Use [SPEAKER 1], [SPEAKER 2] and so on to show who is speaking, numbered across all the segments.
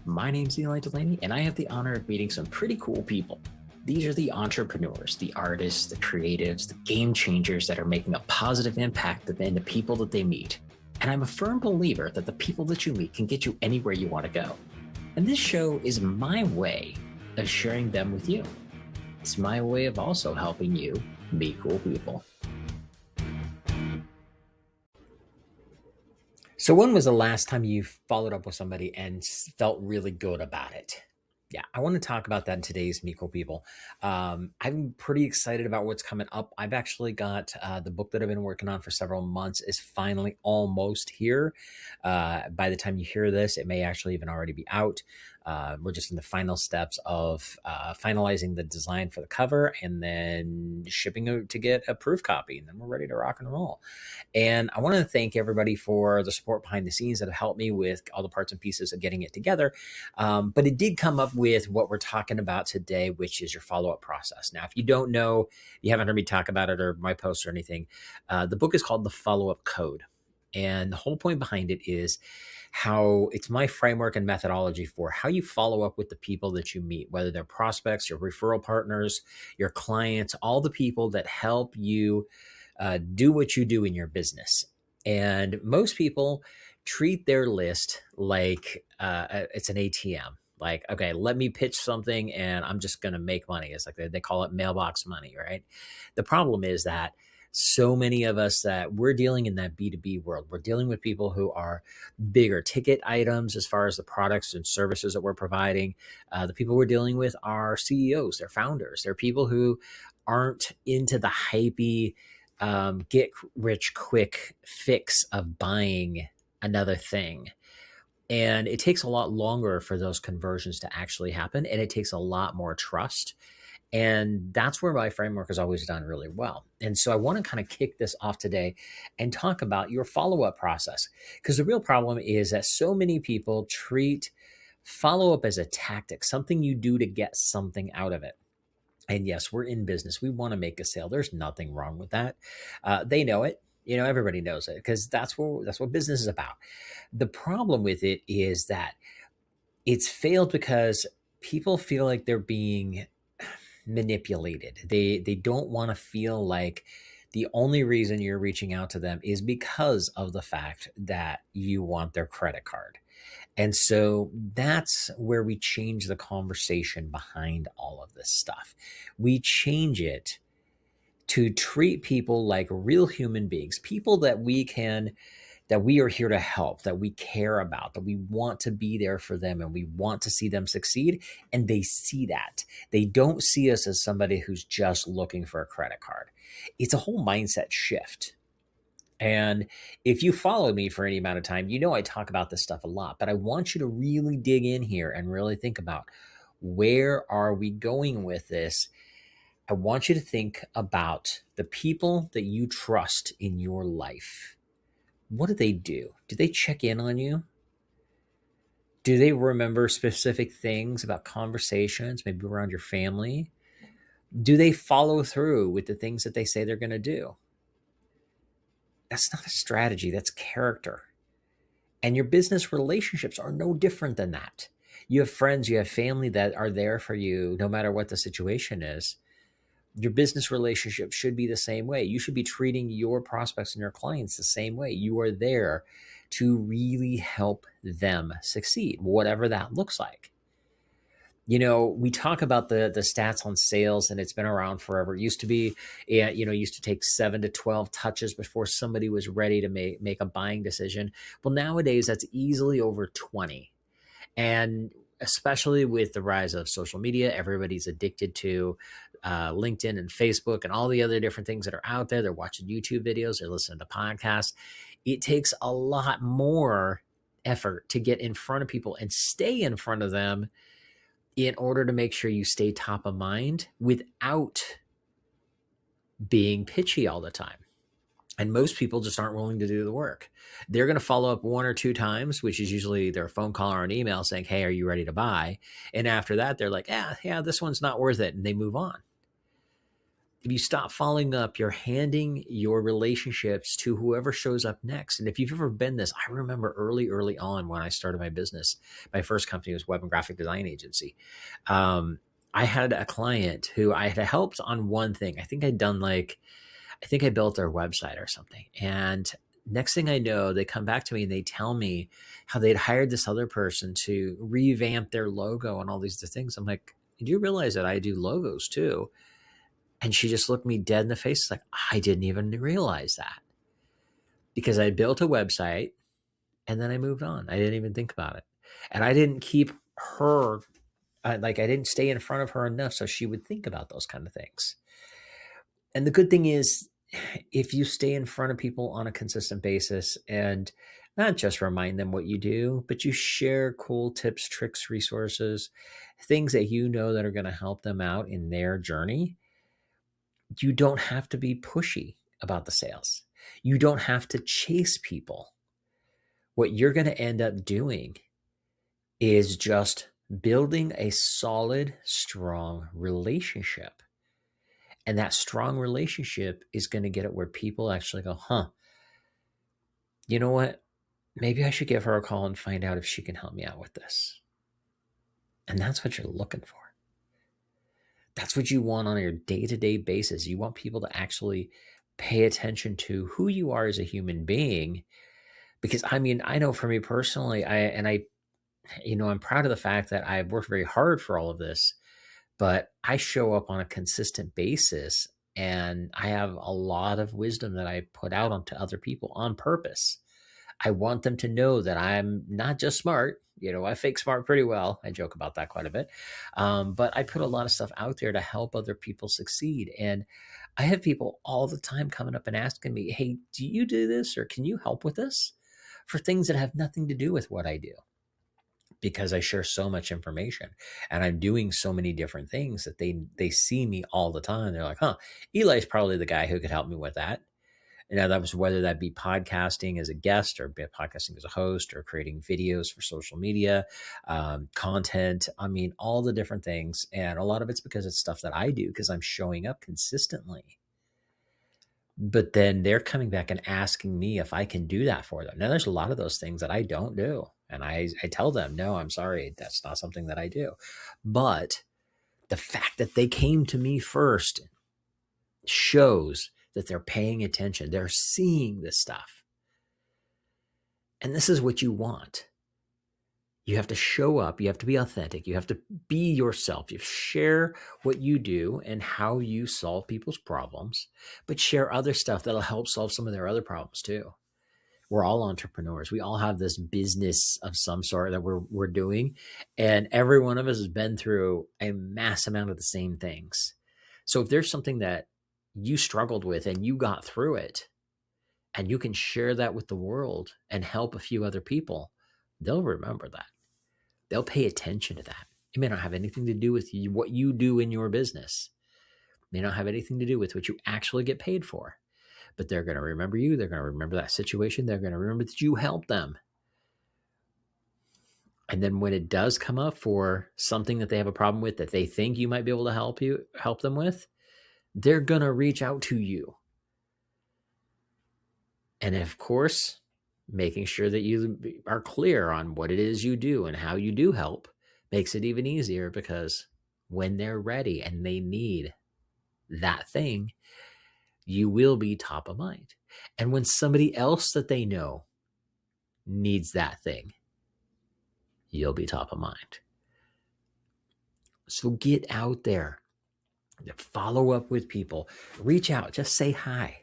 [SPEAKER 1] My name's Eli Delaney, and I have the honor of meeting some pretty cool people. These are the entrepreneurs, the artists, the creatives, the game changers that are making a positive impact in the people that they meet. And I'm a firm believer that the people that you meet can get you anywhere you want to go. And this show is my way of sharing them with you. It's my way of also helping you meet cool people. So when was the last time you followed up with somebody and felt really good about it? Yeah, I want to talk about that in today's Meet Cool People. I'm pretty excited about what's coming up. I've actually got the book that I've been working on for several months is finally almost here. By the time you hear this, it may actually even already be out. We're just in the final steps of finalizing the design for the cover and then shipping it to get a proof copy. And then we're ready to rock and roll. And I want to thank everybody for the support behind the scenes that have helped me with all the parts and pieces of getting it together. But it did come up with what we're talking about today, which is your follow-up process. Now, if you don't know, you haven't heard me talk about it or my posts or anything, the book is called The Follow-Up Code. And the whole point behind it is how it's my framework and methodology for how you follow up with the people that you meet, whether they're prospects, your referral partners, your clients, all the people that help you do what you do in your business. And most people treat their list like it's an ATM. Like, okay, let me pitch something and I'm just going to make money. It's like they call it mailbox money, right? The problem is that so many of us that we're dealing in that B2B world, we're dealing with people who are bigger ticket items as far as the products and services that we're providing. The people we're dealing with are CEOs, they're founders, they're people who aren't into the hypey, get rich quick fix of buying another thing. And it takes a lot longer for those conversions to actually happen. And it takes a lot more trust. And that's where my framework has always done really well. And so I want to kind of kick this off today and talk about your follow-up process. Because the real problem is that so many people treat follow-up as a tactic, something you do to get something out of it. And yes, we're in business. We want to make a sale. There's nothing wrong with that. They know it. You know, everybody knows it because that's what business is about. The problem with it is that it's failed because people feel like they're being manipulated. They don't want to feel like the only reason you're reaching out to them is because of the fact that you want their credit card. And so that's where we change the conversation behind all of this stuff. We change it to treat people like real human beings, people that we are here to help, that we care about, that we want to be there for them and we want to see them succeed. And they see that. They don't see us as somebody who's just looking for a credit card. It's a whole mindset shift. And if you follow me for any amount of time, you know I talk about this stuff a lot, but I want you to really dig in here and really think about where are we going with this. I want you to think about the people that you trust in your life. What do they do? Do they check in on you? Do they remember specific things about conversations, maybe around your family? Do they follow through with the things that they say they're going to do? That's not a strategy, that's character. And your business relationships are no different than that. You have friends, you have family that are there for you no matter what the situation is. Your business relationship should be the same way. You should be treating your prospects and your clients the same way. You are there to really help them succeed, whatever that looks like. You know, we talk about the stats on sales and it's been around forever. It used to be, used to take 7 to 12 touches before somebody was ready to make a buying decision. Well, nowadays that's easily over 20. And especially with the rise of social media, everybody's addicted to LinkedIn and Facebook and all the other different things that are out there. They're watching YouTube videos, they're listening to podcasts. It takes a lot more effort to get in front of people and stay in front of them in order to make sure you stay top of mind without being pitchy all the time. And most people just aren't willing to do the work. They're going to follow up 1 or 2 times, which is usually their phone call or an email saying, hey, are you ready to buy? And after that, they're like, yeah, this one's not worth it. And they move on. If you stop following up, you're handing your relationships to whoever shows up next. And if you've ever been this, I remember early on when I started my business, my first company was web and graphic design agency. Um, I had a client who I had helped on one thing. I think I built their website or something. And next thing I know, they come back to me and they tell me how they'd hired this other person to revamp their logo and all these other things. I'm like, do you realize that I do logos too? And she just looked me dead in the face. Like, I didn't even realize that, because I built a website and then I moved on. I didn't even think about it. And I didn't keep her, I didn't stay in front of her enough so she would think about those kind of things. And the good thing is, if you stay in front of people on a consistent basis and not just remind them what you do, but you share cool tips, tricks, resources, things that you know that are going to help them out in their journey, you don't have to be pushy about the sales. You don't have to chase people. What you're going to end up doing is just building a solid, strong relationship. And that strong relationship is going to get it where people actually go, huh, you know what? Maybe I should give her a call and find out if she can help me out with this. And that's what you're looking for. That's what you want on your day-to-day basis. You want people to actually pay attention to who you are as a human being. Because I mean, I know for me personally, I'm proud of the fact that I've worked very hard for all of this, but I show up on a consistent basis and I have a lot of wisdom that I put out onto other people on purpose. I want them to know that I'm not just smart. I fake smart pretty well. I joke about that quite a bit. But I put a lot of stuff out there to help other people succeed. And I have people all the time coming up and asking me, hey, do you do this? Or can you help with this? For things that have nothing to do with what I do. Because I share so much information and I'm doing so many different things that they see me all the time. They're like, huh, Eli's probably the guy who could help me with that. Now, that was whether that be podcasting as a guest or podcasting as a host or creating videos for social media, content. I mean, all the different things. And a lot of it's because it's stuff that I do because I'm showing up consistently. But then they're coming back and asking me if I can do that for them. Now, there's a lot of those things that I don't do. And I tell them, no, I'm sorry, that's not something that I do. But the fact that they came to me first shows that they're paying attention. They're seeing this stuff. And this is what you want. You have to show up. You have to be authentic. You have to be yourself. You share what you do and how you solve people's problems, but share other stuff that'll help solve some of their other problems too. We're all entrepreneurs. We all have this business of some sort that we're doing. And every one of us has been through a mass amount of the same things. So if there's something that you struggled with and you got through it and you can share that with the world and help a few other people, they'll remember that. They'll pay attention to that. It may not have anything to do with what you do in your business. It may not have anything to do with what you actually get paid for, but they're going to remember you. They're going to remember that situation. They're going to remember that you helped them. And then when it does come up for something that they have a problem with that they think you might be able to help them with, they're going to reach out to you. And of course, making sure that you are clear on what it is you do and how you do help makes it even easier, because when they're ready and they need that thing, you will be top of mind. And when somebody else that they know needs that thing, you'll be top of mind. So get out there, follow up with people, reach out, just say hi.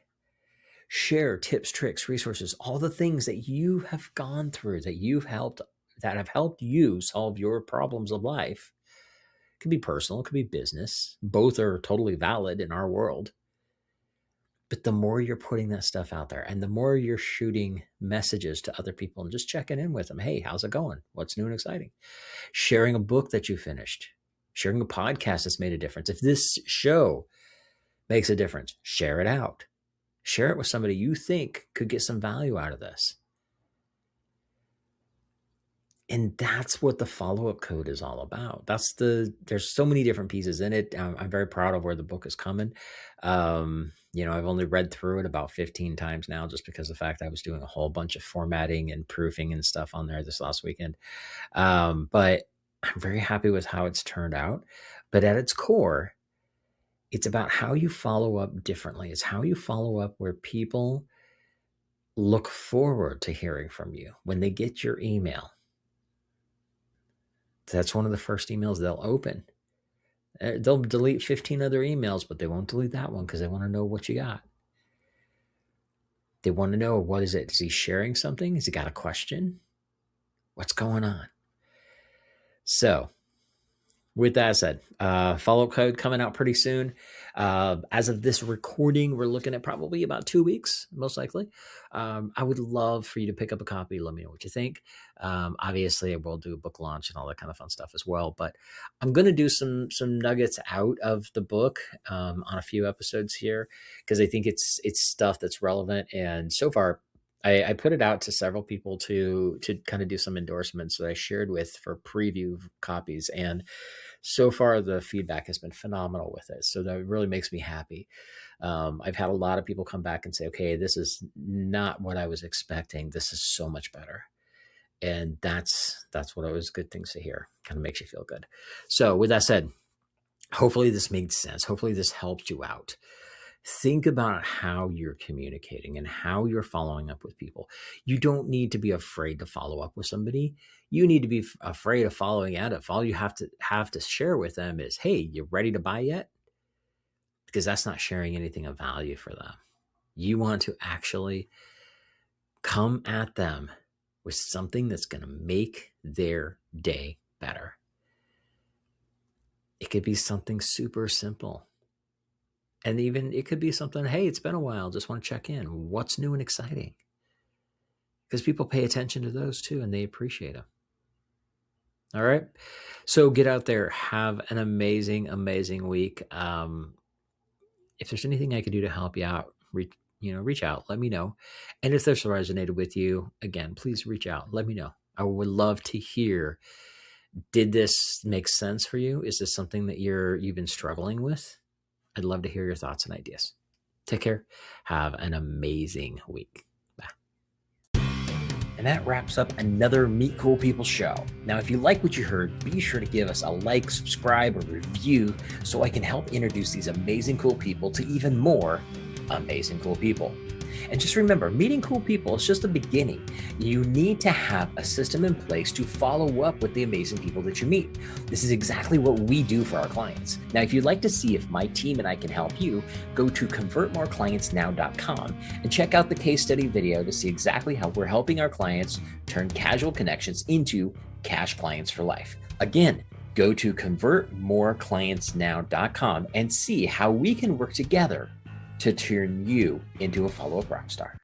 [SPEAKER 1] Share tips, tricks, resources, all the things that you have gone through, that have helped you solve your problems of life. It could be personal, it could be business. Both are totally valid in our world. But the more you're putting that stuff out there and the more you're shooting messages to other people and just checking in with them, hey, how's it going? What's new and exciting? Sharing a book that you finished, sharing a podcast that's made a difference. If this show makes a difference, share it out. Share it with somebody you think could get some value out of this. And that's what the follow-up code is all about. There's so many different pieces in it. I'm very proud of where the book is coming. I've only read through it about 15 times now, just because of the fact I was doing a whole bunch of formatting and proofing and stuff on there this last weekend. But I'm very happy with how it's turned out. But at its core, it's about how you follow up differently. It's how you follow up where people look forward to hearing from you when they get your email. That's one of the first emails they'll open. They'll delete 15 other emails, but they won't delete that one because they want to know what you got. They want to know, what is it? Is he sharing something? Has he got a question? What's going on? So with that said, follow-up code coming out pretty soon. As of this recording, we're looking at probably about 2 weeks, most likely. I would love for you to pick up a copy. Let me know what you think. Obviously, I will do a book launch and all that kind of fun stuff as well. But I'm going to do some nuggets out of the book on a few episodes here, because I think it's stuff that's relevant. And so far, I put it out to several people to kind of do some endorsements that I shared with for preview copies. And so far, the feedback has been phenomenal with it. So that really makes me happy. I've had a lot of people come back and say, okay, this is not what I was expecting. This is so much better. And that's what always good things to hear. Kind of makes you feel good. So with that said, hopefully this made sense. Hopefully this helped you out. Think about how you're communicating and how you're following up with people. You don't need to be afraid to follow up with somebody. You need to be afraid of following out. If all you have to share with them is, hey, you ready to buy yet? Because that's not sharing anything of value for them. You want to actually come at them with something that's going to make their day better. It could be something super simple. And even it could be something, hey, it's been a while, just want to check in. What's new and exciting? Because people pay attention to those too, and they appreciate them. All right. So get out there, have an amazing, amazing week. If there's anything I could do to help you out, reach out, let me know. And if this resonated with you, again, please reach out, let me know. I would love to hear, did this make sense for you? Is this something that you've been struggling with? I'd love to hear your thoughts and ideas. Take care. Have an amazing week. Bye. And that wraps up another Meet Cool People show. Now, if you like what you heard, be sure to give us a like, subscribe, or review so I can help introduce these amazing cool people to even more amazing cool people. And just remember, meeting cool people is just the beginning. You need to have a system in place to follow up with the amazing people that you meet. This is exactly what we do for our clients. Now, if you'd like to see if my team and I can help you, go to convertmoreclientsnow.com and check out the case study video to see exactly how we're helping our clients turn casual connections into cash clients for life. Again, go to convertmoreclientsnow.com and see how we can work together to turn you into a follow-up rock star.